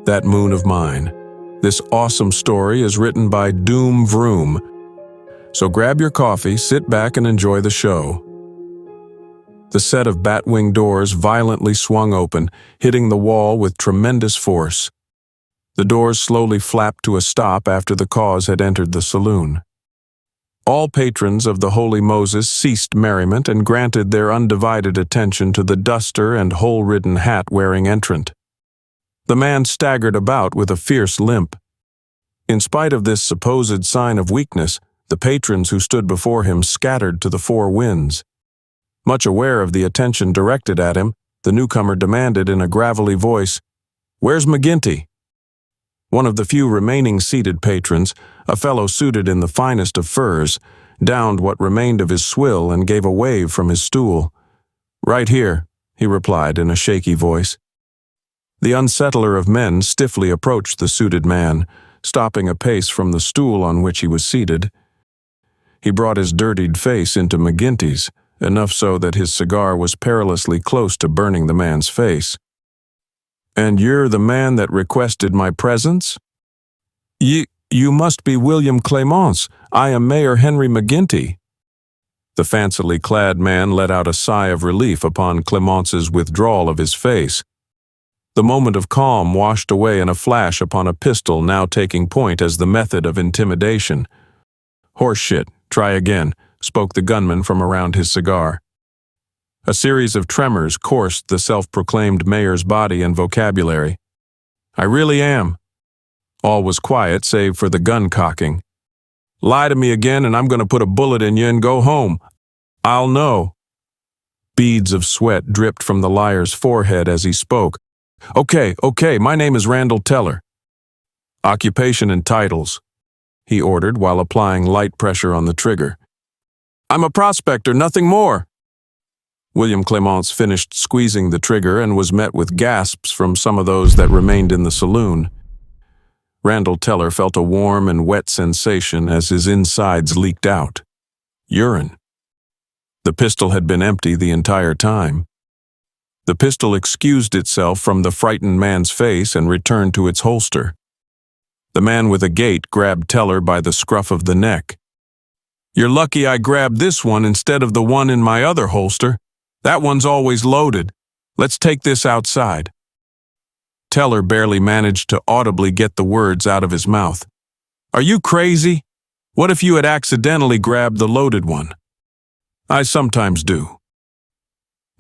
That Moon of Mine. This awesome story is written by Vroom. So grab your coffee, sit back, and enjoy the show. The set of batwing doors violently swung open, hitting the wall with tremendous force. The doors slowly flapped to a stop after the cause had entered the saloon. All patrons of the Holy Moses ceased merriment and granted their undivided attention to the duster and hole-ridden hat-wearing entrant. The man staggered about with a fierce limp. In spite of this supposed sign of weakness, the patrons who stood before him scattered to the four winds. Much aware of the attention directed at him, the newcomer demanded in a gravelly voice, "Where's McGinty?" One of the few remaining seated patrons, a fellow suited in the finest of furs, downed what remained of his swill and gave a wave from his stool. "Right here," he replied in a shaky voice. The unsettler of men stiffly approached the suited man, stopping a pace from the stool on which he was seated. He brought his dirtied face into McGinty's, enough so that his cigar was perilously close to burning the man's face. "And you're the man that requested my presence?" You must be William Clemence. I am Mayor Henry McGinty." The fancily clad man let out a sigh of relief upon Clemence's withdrawal of his face. The moment of calm washed away in a flash upon a pistol now taking point as the method of intimidation. "Horseshit, try again," spoke the gunman from around his cigar. A series of tremors coursed the self-proclaimed mayor's body and vocabulary. "I really am." All was quiet save for the gun cocking. "Lie to me again and I'm going to put a bullet in you and go home. I'll know." Beads of sweat dripped from the liar's forehead as he spoke. Okay, my name is Randall Teller." "Occupation and titles," he ordered while applying light pressure on the trigger. "I'm a prospector, nothing more." William Clemence finished squeezing the trigger and was met with gasps from some of those that remained in the saloon. Randall Teller felt a warm and wet sensation as his insides leaked out. Urine. The pistol had been empty the entire time. The pistol excused itself from the frightened man's face and returned to its holster. The man with a gait grabbed Teller by the scruff of the neck. "You're lucky I grabbed this one instead of the one in my other holster. That one's always loaded. Let's take this outside." Teller barely managed to audibly get the words out of his mouth. "Are you crazy? What if you had accidentally grabbed the loaded one?" "I sometimes do."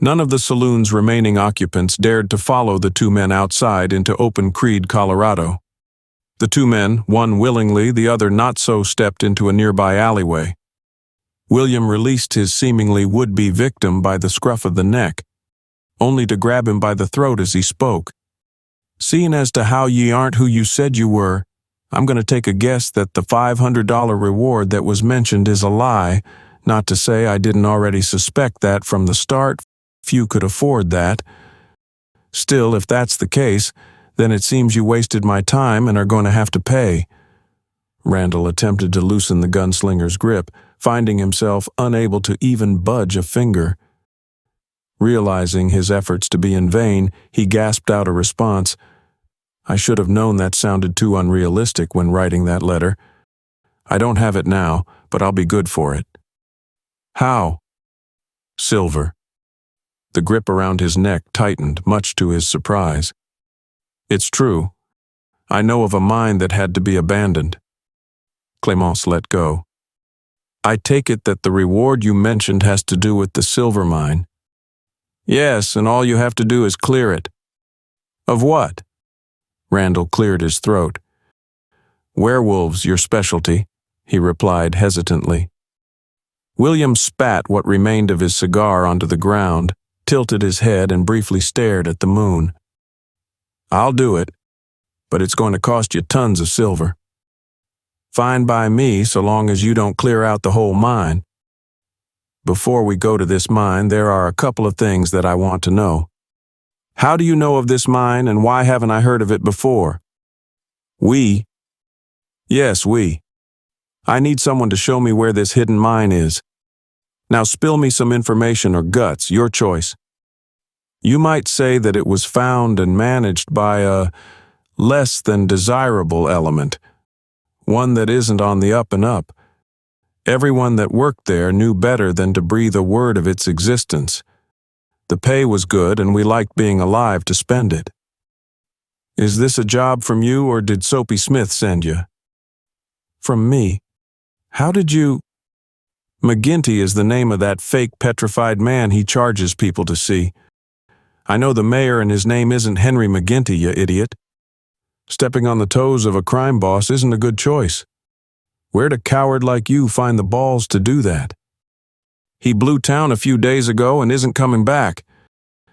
None of the saloon's remaining occupants dared to follow the two men outside into open Creed, Colorado. The two men, one willingly, the other not so, stepped into a nearby alleyway. William released his seemingly would-be victim by the scruff of the neck, only to grab him by the throat as he spoke. "Seeing as to how ye aren't who you said you were, I'm going to take a guess that the $500 reward that was mentioned is a lie, not to say I didn't already suspect that from the start. Few could afford that. Still, if that's the case, then it seems you wasted my time and are going to have to pay." Randall attempted to loosen the gunslinger's grip, finding himself unable to even budge a finger. Realizing his efforts to be in vain, he gasped out a response. "I should have known that sounded too unrealistic when writing that letter. I don't have it now, but I'll be good for it." "How?" "Silver." The grip around his neck tightened, much to his surprise. "It's true. I know of a mine that had to be abandoned." Clemence let go. "I take it that the reward you mentioned has to do with the silver mine." "Yes, and all you have to do is clear it." "Of what?" Randall cleared his throat. "Werewolves, your specialty," he replied hesitantly. William spat what remained of his cigar onto the ground, tilted his head and briefly stared at the moon. "I'll do it, but it's going to cost you tons of silver." "Fine by me, so long as you don't clear out the whole mine." "Before we go to this mine, there are a couple of things that I want to know. How do you know of this mine, and why haven't I heard of it before?" "We?" "Yes, we. I need someone to show me where this hidden mine is. Now spill me some information or guts, your choice. You might say that it was found and managed by a less than desirable element, one that isn't on the up and up. Everyone that worked there knew better than to breathe a word of its existence. The pay was good, and we liked being alive to spend it. Is this a job from you, or did Soapy Smith send you? From me. How did you? McGinty is the name of that fake petrified man he charges people to see. I know the mayor, and his name isn't Henry McGinty, you idiot. Stepping on the toes of a crime boss isn't a good choice. Where'd a coward like you find the balls to do that? He blew town a few days ago and isn't coming back.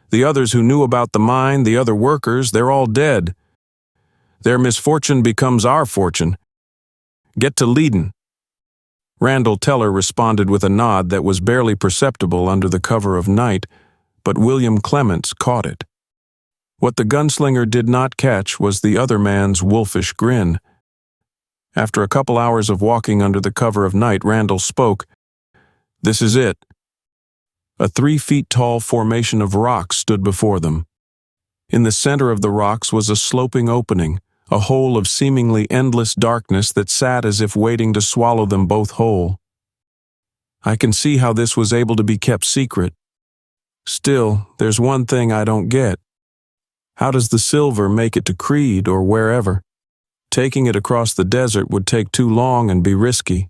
The others who knew about the mine, the other workers, they're all dead. Their misfortune becomes our fortune. Get to leadin'. Randall Teller responded with a nod that was barely perceptible under the cover of night, but William Clements caught it. What the gunslinger did not catch was the other man's wolfish grin. After a couple hours of walking under the cover of night, Randall spoke. This is it. A 3-feet-tall formation of rocks stood before them. In the center of the rocks was a sloping opening, a hole of seemingly endless darkness that sat as if waiting to swallow them both whole. I can see how this was able to be kept secret. Still, there's one thing I don't get. How does the silver make it to Creed or wherever? Taking it across the desert would take too long and be risky.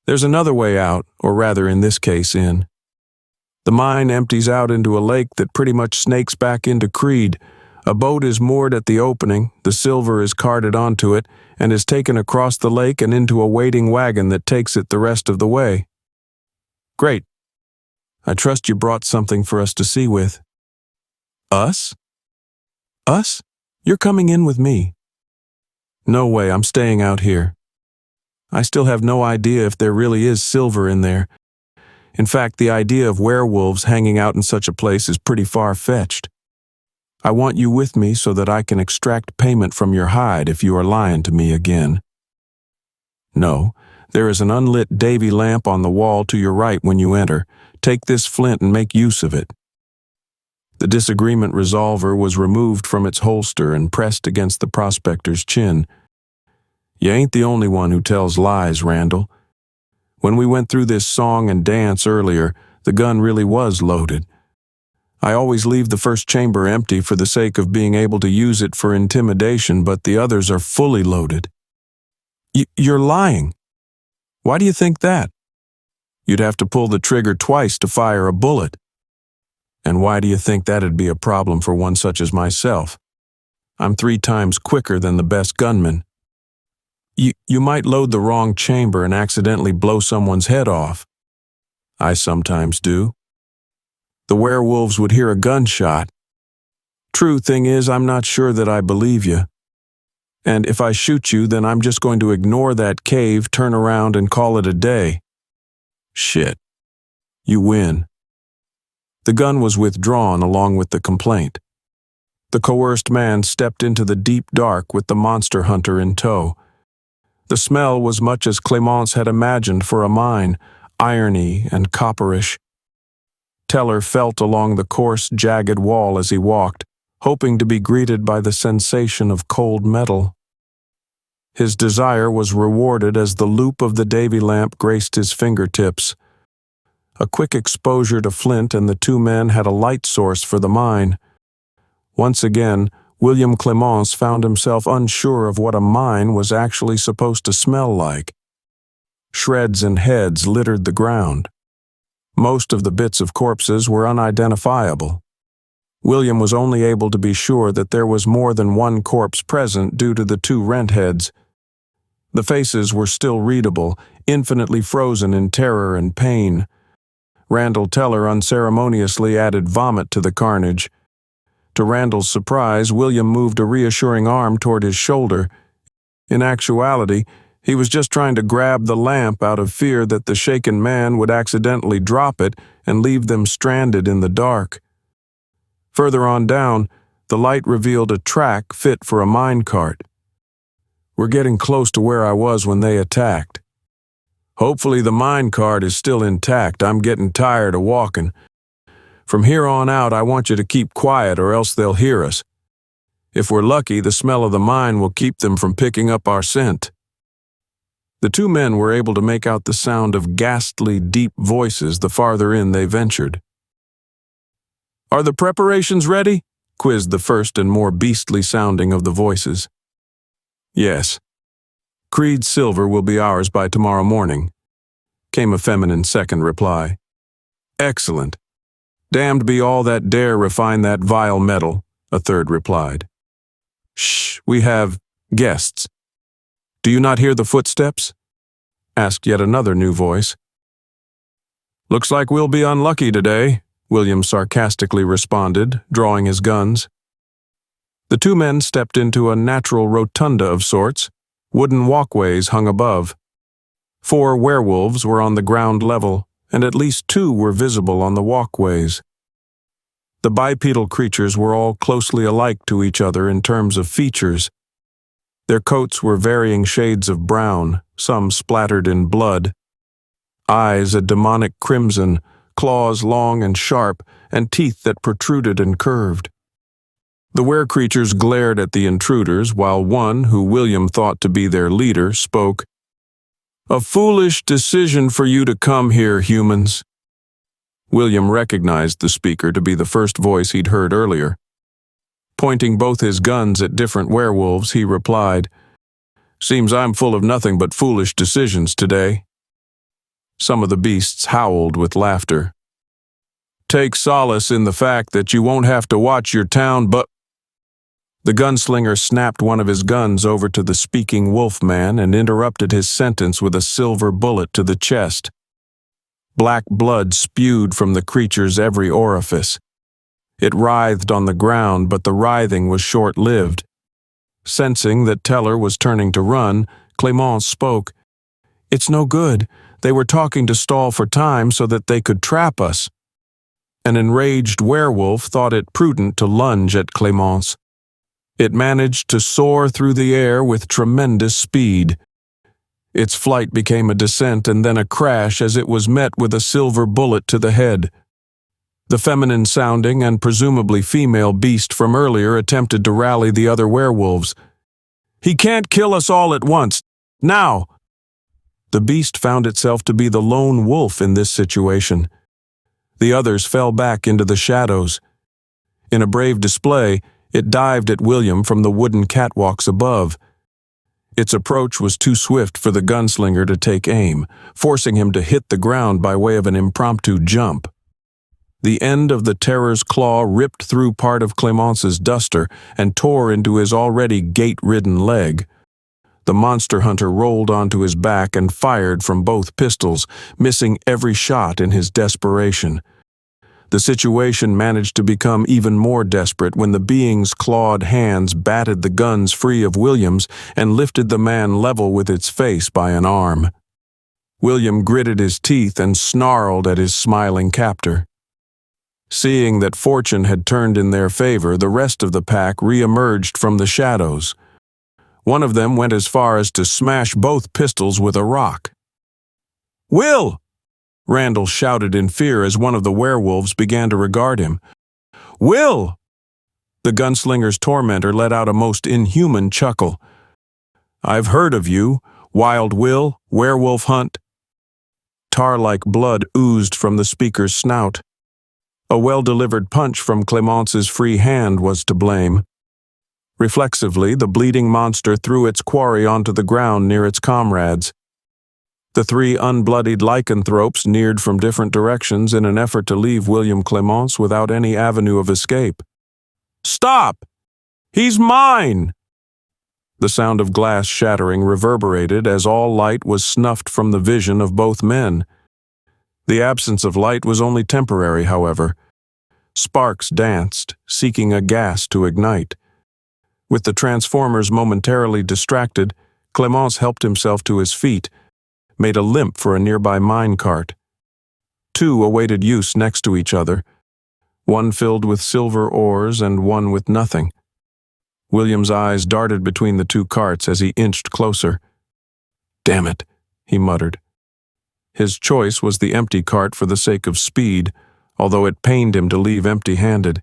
There's another way out, or rather in this case in. The mine empties out into a lake that pretty much snakes back into Creed. A boat is moored at the opening, the silver is carted onto it, and is taken across the lake and into a waiting wagon that takes it the rest of the way. Great. I trust you brought something for us to see with. Us? Us? You're coming in with me. No way, I'm staying out here. I still have no idea if there really is silver in there. In fact, the idea of werewolves hanging out in such a place is pretty far-fetched. I want you with me so that I can extract payment from your hide if you are lying to me again. No, there is an unlit Davy lamp on the wall to your right when you enter. Take this flint and make use of it. The disagreement resolver was removed from its holster and pressed against the prospector's chin. You ain't the only one who tells lies, Randall. When we went through this song and dance earlier, the gun really was loaded. I always leave the first chamber empty for the sake of being able to use it for intimidation, but the others are fully loaded. You're lying. Why do you think that? You'd have to pull the trigger twice to fire a bullet. And why do you think that'd be a problem for one such as myself? I'm 3 times quicker than the best gunman. You might load the wrong chamber and accidentally blow someone's head off. I sometimes do. The werewolves would hear a gunshot. True thing is, I'm not sure that I believe you. And if I shoot you, then I'm just going to ignore that cave, turn around, and call it a day. Shit. You win. The gun was withdrawn along with the complaint. The coerced man stepped into the deep dark with the monster hunter in tow. The smell was much as Clemence had imagined for a mine, irony and copperish. Teller felt along the coarse, jagged wall as he walked, hoping to be greeted by the sensation of cold metal. His desire was rewarded as the loop of the Davy lamp graced his fingertips. A quick exposure to flint and the 2 men had a light source for the mine. Once again, William Clemence found himself unsure of what a mine was actually supposed to smell like. Shreds and heads littered the ground. Most of the bits of corpses were unidentifiable. William was only able to be sure that there was more than one corpse present due to the 2 rent heads. The faces were still readable, infinitely frozen in terror and pain. Randall Teller unceremoniously added vomit to the carnage. To Randall's surprise, William moved a reassuring arm toward his shoulder. In actuality, he was just trying to grab the lamp out of fear that the shaken man would accidentally drop it and leave them stranded in the dark. Further on down, the light revealed a track fit for a minecart. We're getting close to where I was when they attacked. Hopefully the minecart is still intact. I'm getting tired of walking. From here on out, I want you to keep quiet or else they'll hear us. If we're lucky, the smell of the mine will keep them from picking up our scent." The two men were able to make out the sound of ghastly, deep voices the farther in they ventured. "Are the preparations ready?" quizzed the first and more beastly sounding of the voices. "Yes. Creed's silver will be ours by tomorrow morning," came a feminine second reply. "Excellent. Damned be all that dare refine that vile metal," a third replied. "Shh, we have guests. Do you not hear the footsteps?" asked yet another new voice. "Looks like we'll be unlucky today," William sarcastically responded, drawing his guns. The two men stepped into a natural rotunda of sorts. Wooden walkways hung above. 4 werewolves were on the ground level, and at least 2 were visible on the walkways. The bipedal creatures were all closely alike to each other in terms of features. Their coats were varying shades of brown, some splattered in blood. Eyes a demonic crimson, claws long and sharp, and teeth that protruded and curved. The were-creatures glared at the intruders, while one, who William thought to be their leader, spoke. "A foolish decision for you to come here, humans." William recognized the speaker to be the first voice he'd heard earlier. Pointing both his guns at different werewolves, he replied, "Seems I'm full of nothing but foolish decisions today." Some of the beasts howled with laughter. "Take solace in the fact that you won't have to watch your town but—" The gunslinger snapped one of his guns over to the speaking wolf man and interrupted his sentence with a silver bullet to the chest. Black blood spewed from the creature's every orifice. It writhed on the ground, but the writhing was short-lived. Sensing that Teller was turning to run, Clémence spoke. "It's no good. They were talking to stall for time so that they could trap us." An enraged werewolf thought it prudent to lunge at Clémence. It managed to soar through the air with tremendous speed. Its flight became a descent and then a crash as it was met with a silver bullet to the head. The feminine-sounding and presumably female beast from earlier attempted to rally the other werewolves. "He can't kill us all at once. Now!" The beast found itself to be the lone wolf in this situation. The others fell back into the shadows. In a brave display, it dived at William from the wooden catwalks above. Its approach was too swift for the gunslinger to take aim, forcing him to hit the ground by way of an impromptu jump. The end of the terror's claw ripped through part of Clémence's duster and tore into his already gait-ridden leg. The monster hunter rolled onto his back and fired from both pistols, missing every shot in his desperation. The situation managed to become even more desperate when the being's clawed hands batted the guns free of William's and lifted the man level with its face by an arm. William gritted his teeth and snarled at his smiling captor. Seeing that fortune had turned in their favor, the rest of the pack re-emerged from the shadows. One of them went as far as to smash both pistols with a rock. "Will!" Randall shouted in fear as one of the werewolves began to regard him. "Will!" The gunslinger's tormentor let out a most inhuman chuckle. "I've heard of you, Wild Will, Werewolf Hunt." Tar-like blood oozed from the speaker's snout. A well-delivered punch from Clémence's free hand was to blame. Reflexively, the bleeding monster threw its quarry onto the ground near its comrades. The 3 unbloodied lycanthropes neared from different directions in an effort to leave William Clémence without any avenue of escape. "Stop! He's mine!" The sound of glass shattering reverberated as all light was snuffed from the vision of both men. The absence of light was only temporary, however. Sparks danced, seeking a gas to ignite. With the transformers momentarily distracted, Clémence helped himself to his feet, made a limp for a nearby mine cart. 2 awaited use next to each other, one filled with silver ores and one with nothing. William's eyes darted between the 2 carts as he inched closer. "Damn it," he muttered. His choice was the empty cart for the sake of speed, although it pained him to leave empty-handed.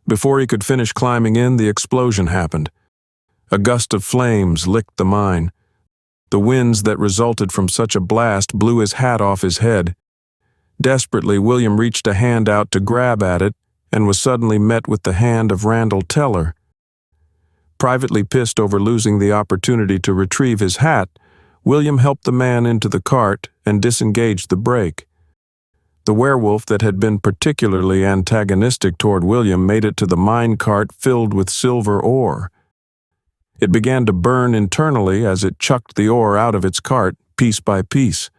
Before he could finish climbing in, the explosion happened. A gust of flames licked the mine. The winds that resulted from such a blast blew his hat off his head. Desperately, William reached a hand out to grab at it and was suddenly met with the hand of Randall Teller. Privately pissed over losing the opportunity to retrieve his hat, William helped the man into the cart and disengaged the brake. The werewolf that had been particularly antagonistic toward William made it to the mine cart filled with silver ore. It began to burn internally as it chucked the ore out of its cart, piece by piece.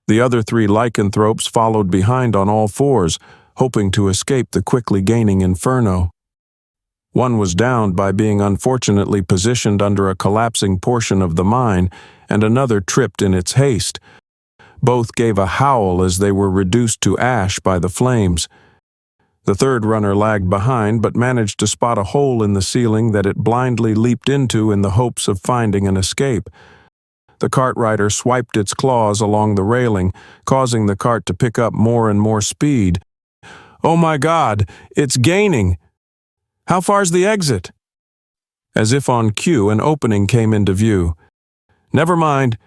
The other 3 lycanthropes followed behind on all fours, hoping to escape the quickly gaining inferno. One was downed by being unfortunately positioned under a collapsing portion of the mine, and another tripped in its haste. Both gave a howl as they were reduced to ash by the flames. The third runner lagged behind but managed to spot a hole in the ceiling that it blindly leaped into in the hopes of finding an escape. The cart rider swiped its claws along the railing, causing the cart to pick up more and more speed. "Oh my God, it's gaining! How far's the exit?" As if on cue, an opening came into view. "Never mind.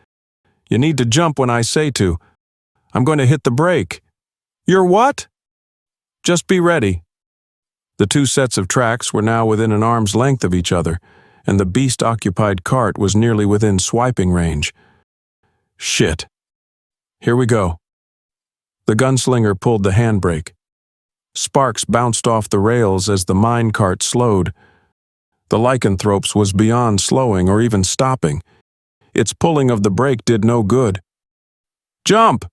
You need to jump when I say to. I'm going to hit the brake." "You're what?" "Just be ready." The 2 sets of tracks were now within an arm's length of each other, and the beast-occupied cart was nearly within swiping range. "Shit. Here we go." The gunslinger pulled the handbrake. Sparks bounced off the rails as the mine cart slowed. The lycanthropes was beyond slowing or even stopping. Its pulling of the brake did no good. "Jump!"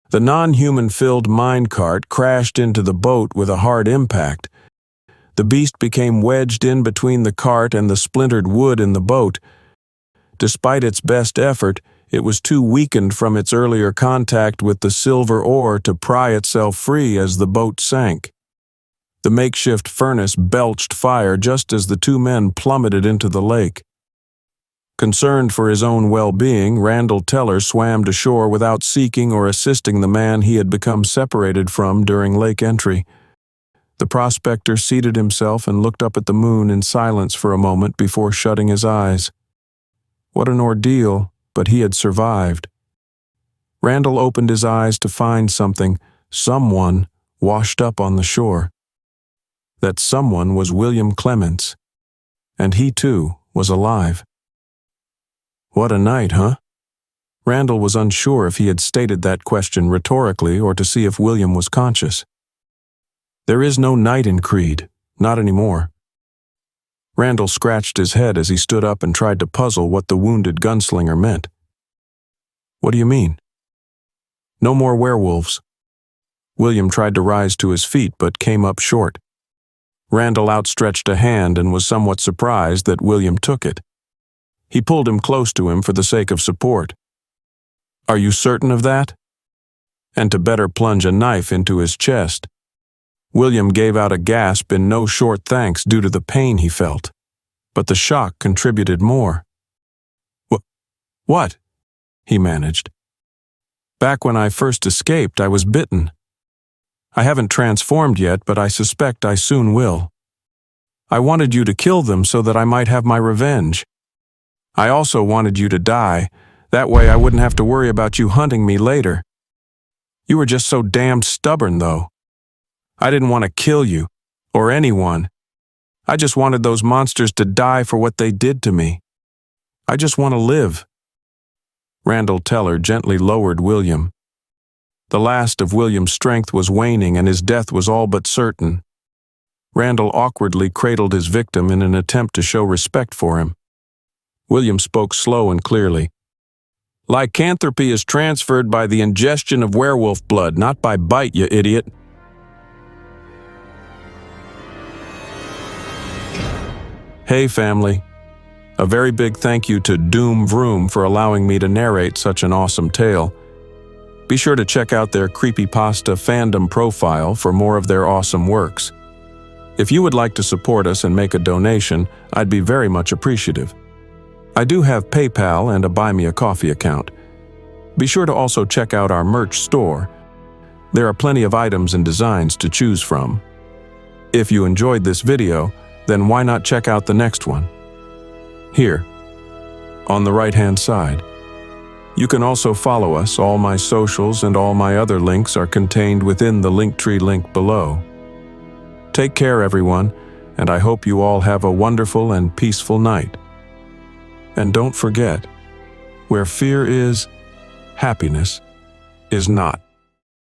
The non-human-filled mine cart crashed into the boat with a hard impact. The beast became wedged in between the cart and the splintered wood in the boat. Despite its best effort, it was too weakened from its earlier contact with the silver ore to pry itself free as the boat sank. The makeshift furnace belched fire just as the 2 men plummeted into the lake. Concerned for his own well-being, Randall Teller swam to shore without seeking or assisting the man he had become separated from during lake entry. The prospector seated himself and looked up at the moon in silence for a moment before shutting his eyes. What an ordeal, but he had survived. Randall opened his eyes to find someone, washed up on the shore. That someone was William Clements, and he too was alive. What a night, huh? Randall was unsure if he had stated that question rhetorically or to see if William was conscious. There is no night in Creed, not anymore. Randall scratched his head as he stood up and tried to puzzle what the wounded gunslinger meant. What do you mean? No more werewolves. William tried to rise to his feet but came up short. Randall outstretched a hand and was somewhat surprised that William took it. He pulled him close to him for the sake of support. Are you certain of that? And to better plunge a knife into his chest. William gave out a gasp in no short thanks due to the pain he felt. But the shock contributed more. What? He managed. Back when I first escaped, I was bitten. I haven't transformed yet, but I suspect I soon will. I wanted you to kill them so that I might have my revenge. I also wanted you to die. That way I wouldn't have to worry about you hunting me later. You were just so damned stubborn, though. I didn't want to kill you, or anyone. I just wanted those monsters to die for what they did to me. I just want to live. Randall Teller gently lowered William. The last of William's strength was waning and his death was all but certain. Randall awkwardly cradled his victim in an attempt to show respect for him. William spoke slow and clearly. Lycanthropy is transferred by the ingestion of werewolf blood, not by bite, you idiot. Hey, family. A very big thank you to Vroom for allowing me to narrate such an awesome tale. Be sure to check out their Creepypasta fandom profile for more of their awesome works. If you would like to support us and make a donation, I'd be very much appreciative. I do have PayPal and a Buy Me a Coffee account. Be sure to also check out our merch store. There are plenty of items and designs to choose from. If you enjoyed this video, then why not check out the next one? Here, on the right-hand side. You can also follow us. All my socials and all my other links are contained within the Linktree link below. Take care, everyone, and I hope you all have a wonderful and peaceful night. And don't forget, where fear is, happiness is not.